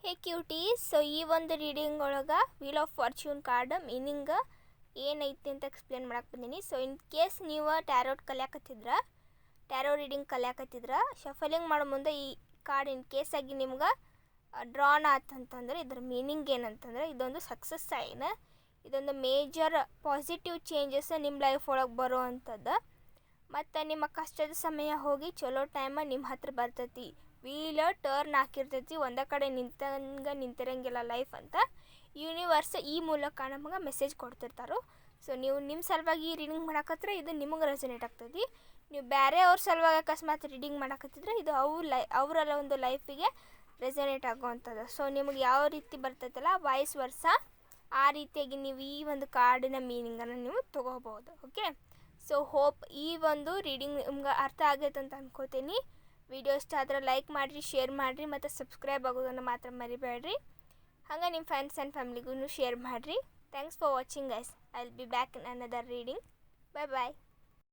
ಹೇ ಕ್ಯೂಟೀಸ್, so ಈ ಒಂದು reading ಒಳಗೆ wheel of fortune card meaning ಏನೈತಿ ಅಂತ ಎಕ್ಸ್ಪ್ಲೇನ್ ಮಾಡಕ್ಕೆ ಬಂದೀನಿ. ಸೊ ಇನ್ ಕೇಸ್ ನೀವು ಟ್ಯಾರೋ ರೀಡಿಂಗ್ ಕಲಿಯಾಕತ್ತಿದ್ರೆ ಶಫಲಿಂಗ್ ಮಾಡೋ ಮುಂದೆ ಈ ಕಾರ್ಡ್ ಇನ್ ಕೇಸ್ ಆಗಿ ನಿಮ್ಗೆ ಡ್ರಾನ್ ಆತಂತಂದ್ರೆ ಇದ್ರ ಮೀನಿಂಗ್ ಏನಂತಂದ್ರೆ ಇದೊಂದು ಸಕ್ಸಸ್ ಸೈನ್, ಇದೊಂದು ಮೇಜರ್ ಪಾಸಿಟಿವ್ ಚೇಂಜಸ್ ನಿಮ್ಮ ಲೈಫ್ ಒಳಗೆ ಬರೋ ಅಂಥದ್ದು. ಮತ್ತು ನಿಮ್ಮ ಕಷ್ಟದ ಸಮಯ ಹೋಗಿ ಚಲೋ ಟೈಮ ನಿಮ್ಮ ಹತ್ರ ಬರ್ತೈತಿ. ವೀಲ್ ಟರ್ನ್ ಹಾಕಿರ್ತೈತಿ, ಒಂದೇ ಕಡೆ ನಿಂತಿರಂಗಿಲ್ಲ ಲೈಫ್ ಅಂತ ಯೂನಿವರ್ಸ್ ಈ ಮೂಲಕ ನಮಗೆ ಮೆಸೇಜ್ ಕೊಡ್ತಿರ್ತಾರೆ. ಸೊ ನೀವು ನಿಮ್ಮ ಸಲುವಾಗಿ ರೀಡಿಂಗ್ ಮಾಡಕತ್ರ ಇದು ನಿಮಗೆ ರೆಸನೇಟ್ ಆಗ್ತದೆ. ನೀವು ಬೇರೆ ಅವ್ರ ಸಲುವಾಗಿ ಅಕಸ್ಮಾತ್ ರೀಡಿಂಗ್ ಮಾಡಕತ್ತಿದ್ರೆ ಇದು ಅವರ ಒಂದು ಲೈಫಿಗೆ ರೆಸನೇಟ್ ಆಗುವಂಥದ್ದು. ಸೊ ನಿಮಗೆ ಯಾವ ರೀತಿ ಬರ್ತೈತಲ್ಲ ವಾಯ್ಸ್ ವರ್ಸ ಆ ರೀತಿಯಾಗಿ ನೀವು ಈ ಒಂದು ಕಾರ್ಡಿನ ಮೀನಿಂಗನ್ನು ನೀವು ತೊಗೋಬೋದು. ಓಕೆ, ಸೊ ಹೋಪ್ ಈ ಒಂದು ರೀಡಿಂಗ್ ನಿಮ್ಗೆ ಅರ್ಥ ಆಗೈತೆ ಅಂತ ಅಂದ್ಕೋತೀನಿ. ವಿಡಿಯೋ ಇಷ್ಟ ಆದರೆ ಲೈಕ್ ಮಾಡಿರಿ, ಶೇರ್ ಮಾಡಿರಿ ಮತ್ತು ಸಬ್ಸ್ಕ್ರೈಬ್ ಆಗೋದನ್ನು ಮಾತ್ರ ಮರಿಬೇಡ್ರಿ. ಹಾಗೆ ನಿಮ್ಮ ಫ್ರೆಂಡ್ಸ್ ಆ್ಯಂಡ್ ಫ್ಯಾಮಿಲಿಗೂ ಶೇರ್ ಮಾಡಿರಿ. Thanks for watching guys. I will be back in another reading. Bye bye.